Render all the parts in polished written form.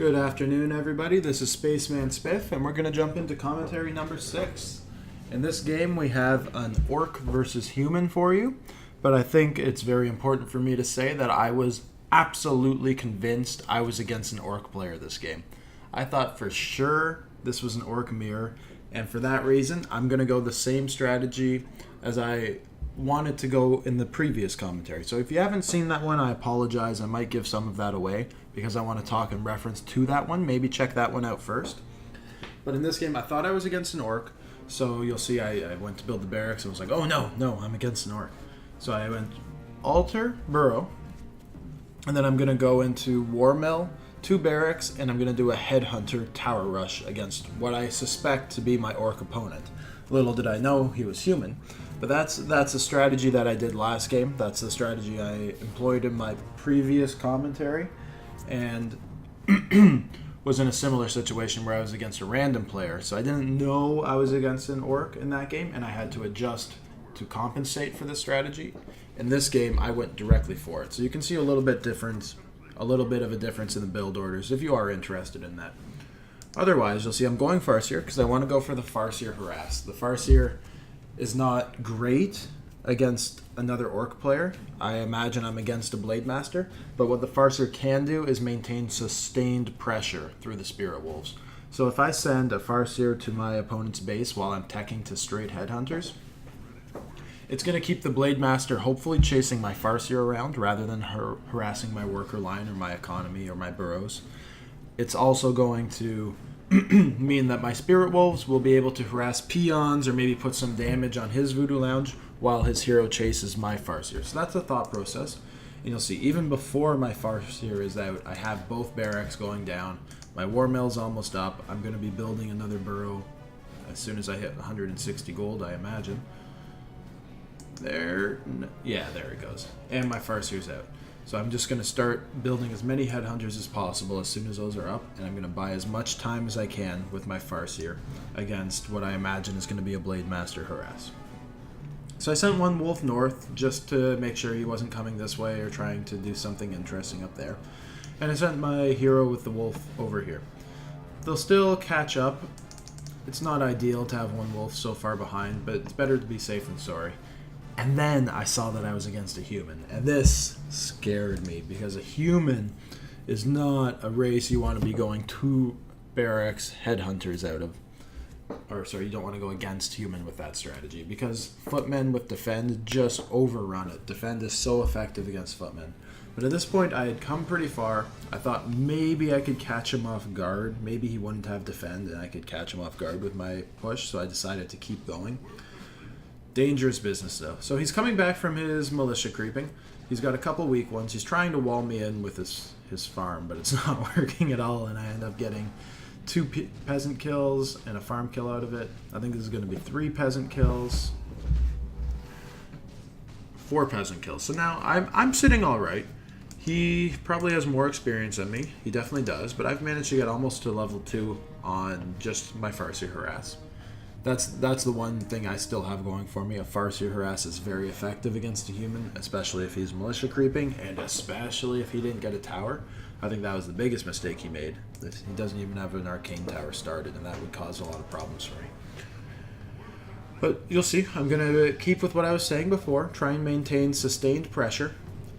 Good afternoon, everybody. This is Spaceman Spiff, and we're going to jump into commentary number 6. In this game, we have an orc versus human for you, but I think it's very important for me to say that I was absolutely convinced I was against an orc player this game. I thought for sure this was an orc mirror, and for that reason, I'm going to go the same strategy as I wanted to go in the previous commentary. So if you haven't seen that one, I apologize. I might give some of that away because I want to talk in reference to that one. Maybe check that one out first. But in this game, I thought I was against an orc. So you'll see I went to build the barracks and was like, oh no, I'm against an orc. So I went altar, burrow, and then I'm going to go into war mill, 2 barracks, and I'm going to do a headhunter tower rush against what I suspect to be my orc opponent. Little did I know he was human. But that's a strategy that I did last game. That's the strategy I employed in my previous commentary, and was in a similar situation where I was against a random player. So I didn't know I was against an orc in that game, and I had to adjust to compensate for this strategy. In this game, I went directly for it. So you can see a little bit of a difference in the build orders if you are interested in that. Otherwise, you'll see I'm going Farseer because I want to go for the Farseer Harass. The Farseer is not great against another orc player. I imagine I'm against a Blade Master, but what the Farseer can do is maintain sustained pressure through the Spirit Wolves. So if I send a Farseer to my opponent's base while I'm teching to straight Headhunters, it's going to keep the Blade Master hopefully chasing my Farseer around rather than harassing my worker line or my economy or my burrows. It's also going to mean that my Spirit Wolves will be able to harass peons or maybe put some damage on his Voodoo Lounge while his hero chases my Farseer. So that's the thought process. And you'll see, even before my Farseer is out, I have both barracks going down. My War Mill's almost up. I'm going to be building another burrow as soon as I hit 160 gold, I imagine. There it goes. And my Farseer's out. So I'm just going to start building as many Headhunters as possible as soon as those are up, and I'm going to buy as much time as I can with my Farseer against what I imagine is going to be a Blade Master harass. So I sent one wolf north just to make sure he wasn't coming this way or trying to do something interesting up there. And I sent my hero with the wolf over here. They'll still catch up. It's not ideal to have one wolf so far behind, but it's better to be safe than sorry. And then I saw that I was against a human, and this scared me because a human is not a race you want to be going 2 barracks Headhunters out of. You don't want to go against human with that strategy because footmen with defend just overrun it. Defend is so effective against footmen. But at this point, I had come pretty far. I thought maybe I could catch him off guard. Maybe he wouldn't have defend, and I could catch him off guard with my push, so I decided to keep going. Dangerous business, though. So he's coming back from his militia creeping. He's got a couple weak ones. He's trying to wall me in with his farm, but it's not working at all, and I end up getting 2 peasant kills and a farm kill out of it. I think this is going to be 3 peasant kills, 4 peasant kills. So now I'm sitting all right. He probably has more experience than me. He definitely does, but I've managed to get almost to level 2 on just my Farseer harass. That's the one thing I still have going for me. A Farseer harass is very effective against a human, especially if he's militia creeping, and especially if he didn't get a tower. I think that was the biggest mistake he made. That he doesn't even have an arcane tower started, and that would cause a lot of problems for me. But you'll see, I'm going to keep with what I was saying before, try and maintain sustained pressure.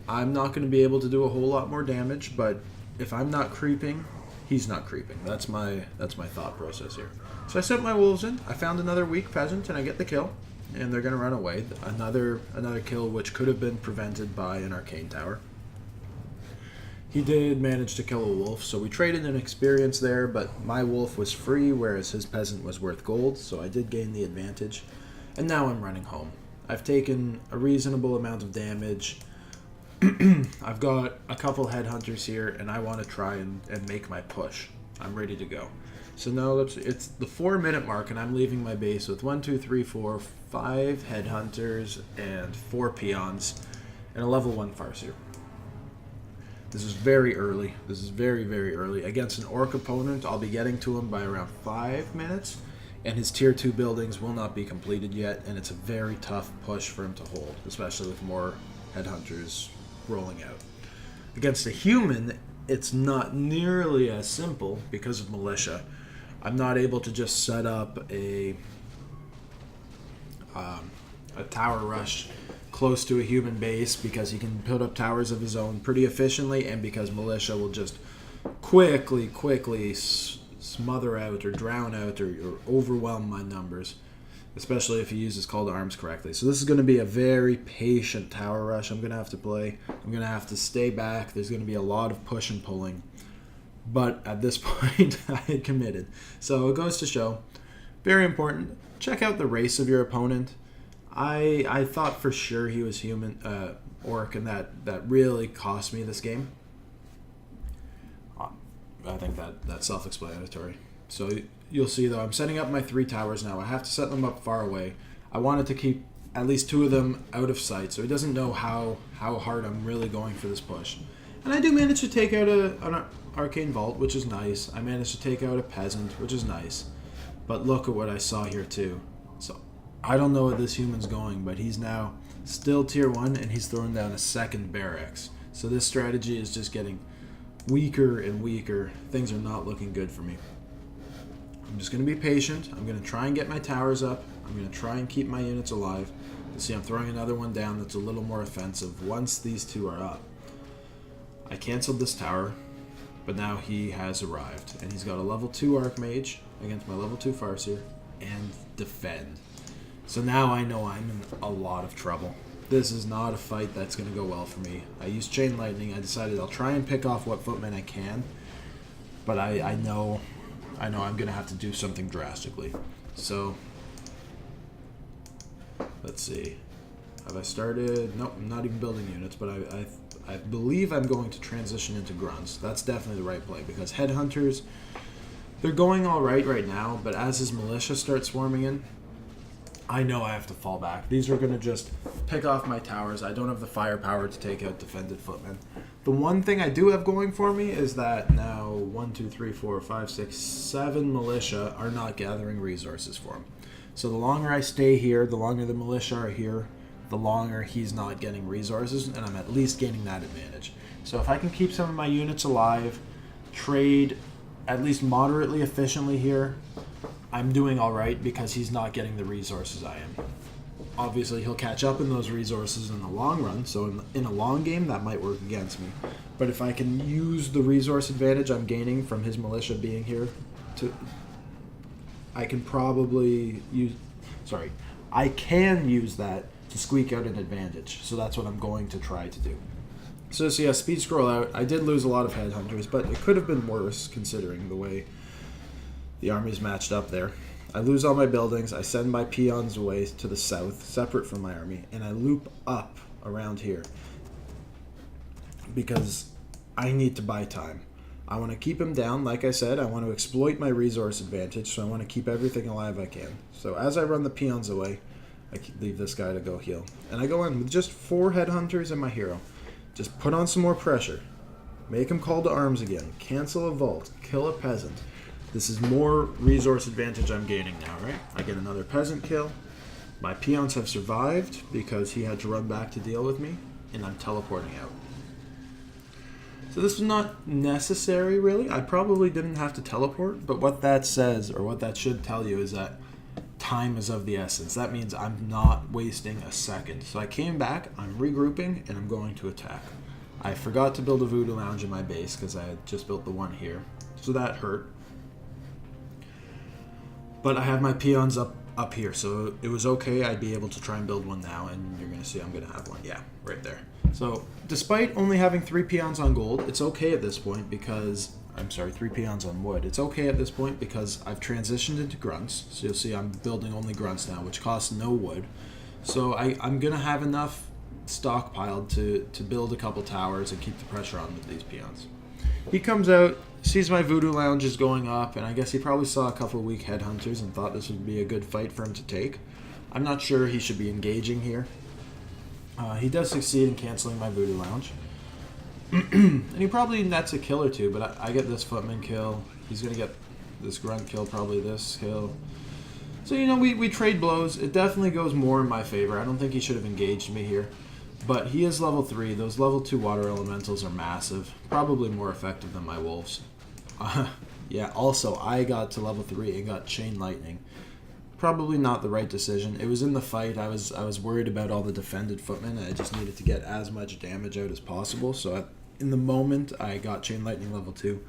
I'm not going to be able to do a whole lot more damage, but if I'm not creeping, he's not creeping. That's my thought process here. So I sent my wolves in. I found another weak peasant, and I get the kill. And they're going to run away. Another kill which could have been prevented by an arcane tower. He did manage to kill a wolf, so we traded an experience there, but my wolf was free, whereas his peasant was worth gold, so I did gain the advantage. And now I'm running home. I've taken a reasonable amount of damage. I've got a couple Headhunters here, and I want to try and make my push. I'm ready to go. So now it's the 4-minute mark, and I'm leaving my base with 5 Headhunters and 4 peons and a level 1 Farseer. This is very early. This is very, very early. Against an orc opponent, I'll be getting to him by around 5 minutes, and his tier 2 buildings will not be completed yet, and it's a very tough push for him to hold, especially with more Headhunters rolling out. Against a human, it's not nearly as simple because of militia. I'm not able to just set up a tower rush close to a human base because he can put up towers of his own pretty efficiently, and because militia will just quickly smother out or drown out or overwhelm my numbers, especially if he uses call to arms correctly. So this is going to be a very patient tower rush I'm going to have to play. I'm going to have to stay back. There's going to be a lot of push and pulling. But at this point, I had committed. So it goes to show, very important, check out the race of your opponent. I thought for sure he was human, orc, and that really cost me this game. I think that's self-explanatory. So you'll see, though, I'm setting up my 3 towers now. I have to set them up far away. I wanted to keep at least 2 of them out of sight, so he doesn't know how hard I'm really going for this push. And I do manage to take out an arcane vault, which is nice. I managed to take out a peasant, which is nice. But look at what I saw here, too. So I don't know where this human's going, but he's now still tier 1, and he's throwing down a second barracks. So this strategy is just getting weaker and weaker. Things are not looking good for me. I'm just going to be patient. I'm going to try and get my towers up. I'm going to try and keep my units alive. You see, I'm throwing another one down that's a little more offensive once these 2 are up. I canceled this tower, but now he has arrived, and he's got a level 2 Archmage against my level 2 Farseer and defend. So now I know I'm in a lot of trouble. This is not a fight that's going to go well for me. I used Chain Lightning. I decided I'll try and pick off what footmen I can, but I know I'm going to have to do something drastically. So let's see. Have I started? Nope, I'm not even building units, but I believe I'm going to transition into grunts. That's definitely the right play, because headhunters, they're going all right now, but as his militia starts swarming in, I know I have to fall back. These are going to just pick off my towers. I don't have the firepower to take out defended footmen. The one thing I do have going for me is that now 1, 2, 3, 4, 5, 6, 7 militia are not gathering resources for him. So the longer I stay here, the longer the militia are here, the longer he's not getting resources, and I'm at least gaining that advantage. So if I can keep some of my units alive, trade at least moderately efficiently here, I'm doing all right, because he's not getting the resources I am. Obviously, he'll catch up in those resources in the long run, so in a long game, that might work against me. But if I can use the resource advantage I'm gaining from his militia being here, I can use that to squeak out an advantage. So that's what I'm going to try to do. So yeah, speed scroll out. I did lose a lot of headhunters, but it could have been worse considering the way the army's matched up there. I lose all my buildings. I send my peons away to the south, separate from my army, and I loop up around here because I need to buy time. I want to keep him down. Like I said, I want to exploit my resource advantage, so I want to keep everything alive I can. So as I run the peons away, I leave this guy to go heal. And I go in with just 4 headhunters and my hero. Just put on some more pressure. Make him call to arms again. Cancel a vault. Kill a peasant. This is more resource advantage I'm gaining now, right? I get another peasant kill. My peons have survived because he had to run back to deal with me, and I'm teleporting out. So this was not necessary, really. I probably didn't have to teleport, but what that says, or what that should tell you, is that time is of the essence. That means I'm not wasting a second. So I came back, I'm regrouping, and I'm going to attack. I forgot to build a voodoo lounge in my base because I had just built the one here. So that hurt. But I have my peons up here, so it was okay. I'd be able to try and build one now, and you're going to see I'm going to have one. Yeah, right there. So despite only having 3 peons on gold, it's okay at this point because... 3 peons on wood. It's okay at this point because I've transitioned into grunts. So you'll see I'm building only grunts now, which costs no wood. So I'm going to have enough stockpiled to build a couple towers and keep the pressure on with these peons. He comes out, sees my voodoo lounge is going up, and I guess he probably saw a couple of weak headhunters and thought this would be a good fight for him to take. I'm not sure he should be engaging here. He does succeed in canceling my voodoo lounge. And he probably nets a kill or 2, but I get this footman kill. He's going to get this grunt kill, probably this kill. So, we trade blows. It definitely goes more in my favor. I don't think he should have engaged me here. But he is level 3. Those level 2 water elementals are massive. Probably more effective than my wolves. Yeah, also, I got to level 3 and got Chain Lightning. Probably not the right decision. It was in the fight. I was worried about all the defended footmen. I just needed to get as much damage out as possible. So in the moment, I got Chain Lightning level 2.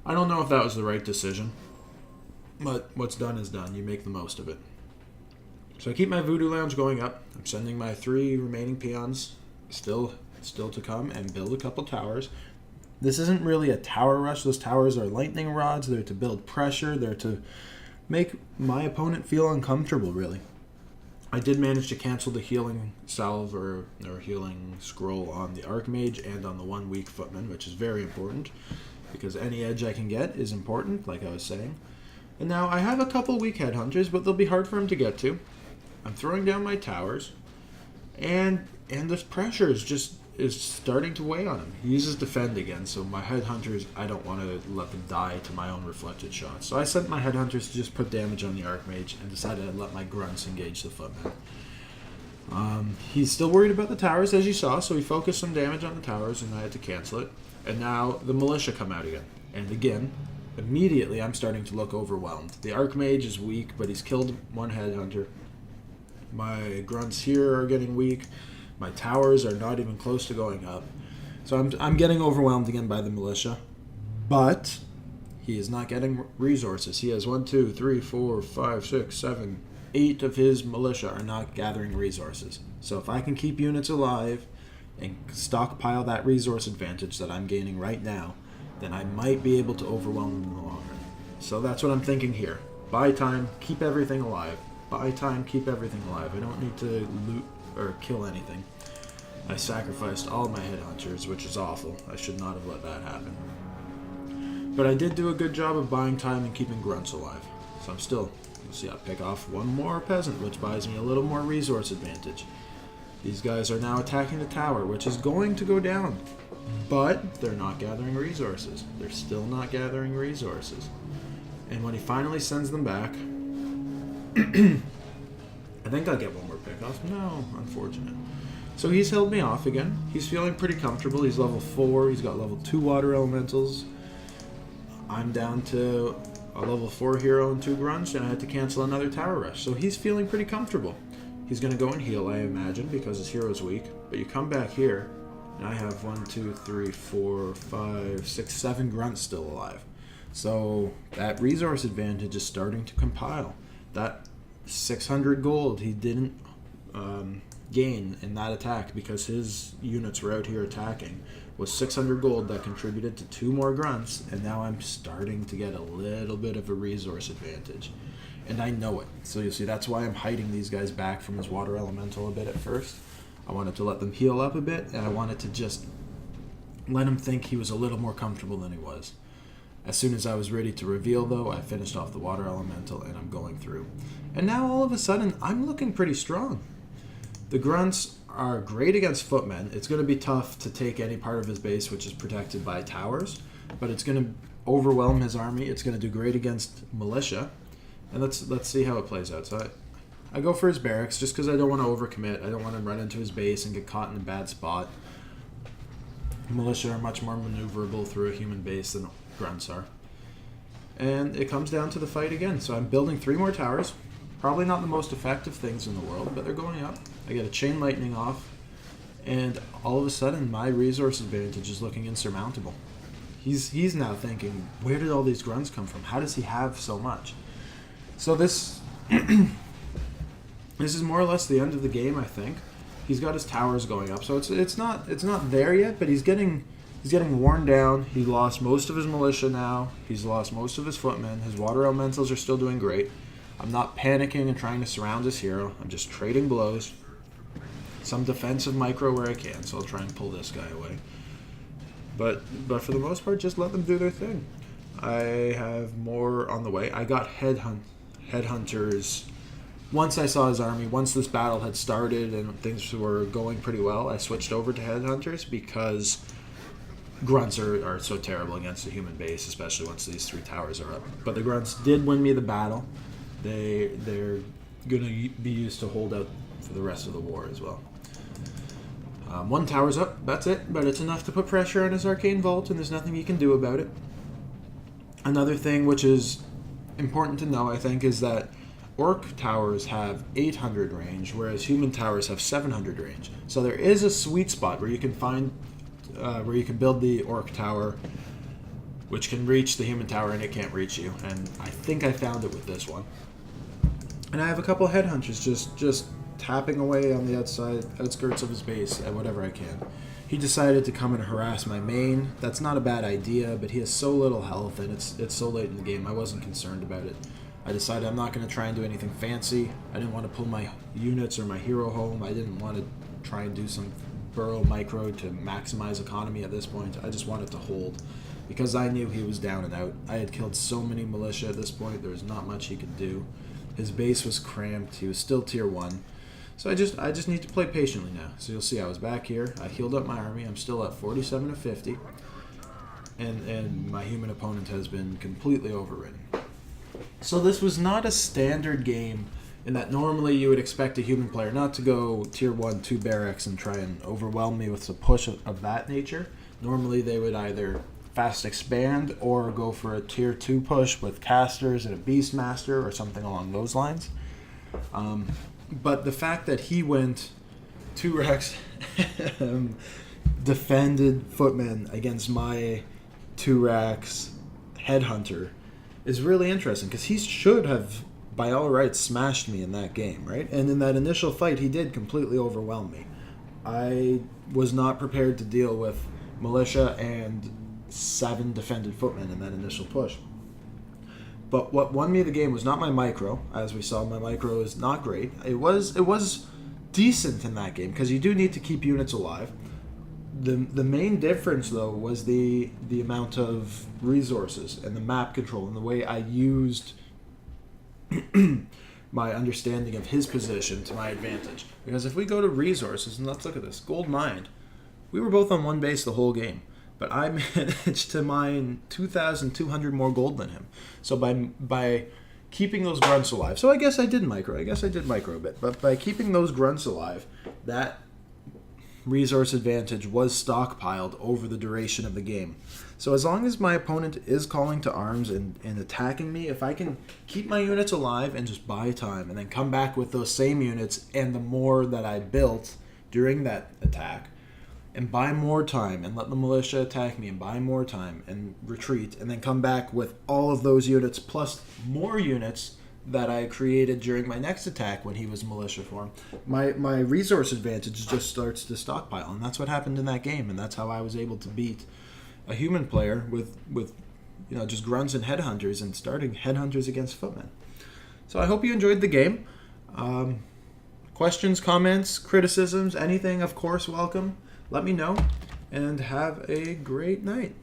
I don't know if that was the right decision. But what's done is done. You make the most of it. So I keep my Voodoo Lounge going up. I'm sending my 3 remaining peons still to come and build a couple towers. This isn't really a tower rush. Those towers are lightning rods. They're to build pressure. They're to make my opponent feel uncomfortable, really. I did manage to cancel the healing salve or healing scroll on the Archmage and on the 1 weak footman, which is very important because any edge I can get is important, like I was saying. And now I have a couple weak headhunters, but they'll be hard for him to get to. I'm throwing down my towers, and this pressure is starting to weigh on him. He uses defend again, so my headhunters, I don't want to let them die to my own reflected shots. So I sent my headhunters to just put damage on the Archmage and decided to let my grunts engage the footman. He's still worried about the towers, as you saw, so he focused some damage on the towers, and I had to cancel it. And now the militia come out again. And again, immediately I'm starting to look overwhelmed. The Archmage is weak, but he's killed 1 headhunter. My grunts here are getting weak. My towers are not even close to going up. So I'm getting overwhelmed again by the militia. But he is not getting resources. He has 1, 2, 3, 4, 5, 6, 7, 8 of his militia are not gathering resources. So if I can keep units alive and stockpile that resource advantage that I'm gaining right now, then I might be able to overwhelm them in the long run. So that's what I'm thinking here. Buy time, keep everything alive. Buy time, keep everything alive. I don't need to loot or kill anything. I sacrificed all my headhunters, which is awful. I should not have let that happen. But I did do a good job of buying time and keeping grunts alive. So I'm still, you'll see I pick off 1 more peasant, which buys me a little more resource advantage. These guys are now attacking the tower, which is going to go down. But they're not gathering resources. They're still not gathering resources. And when he finally sends them back, I think I'll get 1 more pick off. No, unfortunate. So he's held me off again. He's feeling pretty comfortable. He's level 4. He's got level 2 water elementals. I'm down to a level 4 hero and 2 grunts, and I had to cancel another tower rush. So he's feeling pretty comfortable. He's going to go and heal, I imagine, because his hero's weak. But you come back here, and I have 1, 2, 3, 4, 5, 6, 7 grunts still alive. So that resource advantage is starting to compile. That 600 gold he didn't gain in that attack because his units were out here attacking was 600 gold that contributed to 2 more grunts, and now I'm starting to get a little bit of a resource advantage. And I know it. So you'll see that's why I'm hiding these guys back from his water elemental a bit at first. I wanted to let them heal up a bit, and I wanted to just let him think he was a little more comfortable than he was. As soon as I was ready to reveal, though, I finished off the water elemental, and I'm going through. And now, all of a sudden, I'm looking pretty strong. The grunts are great against footmen. It's going to be tough to take any part of his base, which is protected by towers, but it's going to overwhelm his army. It's going to do great against militia. And let's see how it plays out. So I go for his barracks, just because I don't want to overcommit. I don't want to run into his base and get caught in a bad spot. Militia are much more maneuverable through a human base than grunts are. And it comes down to the fight again. So I'm building 3 more towers. Probably not the most effective things in the world, but they're going up. I get a chain lightning off, and all of a sudden my resource advantage is looking insurmountable. He's now thinking, where did all these grunts come from? How does he have so much? So this this is more or less the end of the game, I think. He's got his towers going up, so it's not there yet, but he's getting worn down. He lost most of his militia now. He's lost most of his footmen. His water elementals are still doing great. I'm not panicking and trying to surround his hero. I'm just trading blows. Some defensive micro where I can, so I'll try and pull this guy away. But for the most part, just let them do their thing. I have more on the way. I got headhunters. Once I saw his army, once this battle had started and things were going pretty well, I switched over to headhunters because grunts are so terrible against a human base, especially once these 3 towers are up. But the grunts did win me the battle. They're going to be used to hold out for the rest of the war as well. One tower's up, that's it, but it's enough to put pressure on his arcane vault, and there's nothing he can do about it. Another thing which is important to know, I think, is that orc towers have 800 range, whereas human towers have 700 range. So there is a sweet spot where you can find, where you can build the orc tower, which can reach the human tower and it can't reach you. And I think I found it with this one. And I have a couple of headhunters just tapping away on the outskirts of his base at whatever I can. He decided to come and harass my main. That's not a bad idea, but he has so little health and it's so late in the game. I wasn't concerned about it. I decided I'm not going to try and do anything fancy. I didn't want to pull my units or my hero home. I didn't want to try and do some burrow micro to maximize economy at this point. I just wanted to hold because I knew he was down and out. I had killed so many militia at this point. There was not much he could do. His base was cramped. He was still tier 1. So I just need to play patiently now. So you'll see I was back here. I healed up my army. I'm still at 47 of 50. And my human opponent has been completely overridden. So this was not a standard game in that normally you would expect a human player not to go tier 1, 2 barracks and try and overwhelm me with a push of that nature. Normally they would either fast expand or go for a tier 2 push with casters and a beastmaster or something along those lines. But the fact that he went 2 racks defended footman against my 2 racks headhunter is really interesting because he should have by all rights smashed me in that game, right? And in that initial fight he did completely overwhelm me. I was not prepared to deal with militia and 7 defended footmen in that initial push. But what won me the game was not my micro. As we saw, my micro is not great. It was decent in that game because you do need to keep units alive. The main difference, though, was the amount of resources and the map control and the way I used my understanding of his position to my advantage. Because if we go to resources, and let's look at this, gold mined, we were both on one base the whole game. But I managed to mine 2,200 more gold than him. So by keeping those grunts alive, so I guess I did micro a bit. But by keeping those grunts alive, that resource advantage was stockpiled over the duration of the game. So as long as my opponent is calling to arms and attacking me, if I can keep my units alive and just buy time and then come back with those same units and the more that I built during that attack, and buy more time and let the militia attack me and buy more time and retreat and then come back with all of those units plus more units that I created during my next attack when he was militia form, my resource advantage just starts to stockpile. And that's what happened in that game, and that's how I was able to beat a human player with just grunts and headhunters and starting headhunters against footmen. So I hope you enjoyed the game. Questions, comments, criticisms, anything, of course, welcome. Let me know, and have a great night.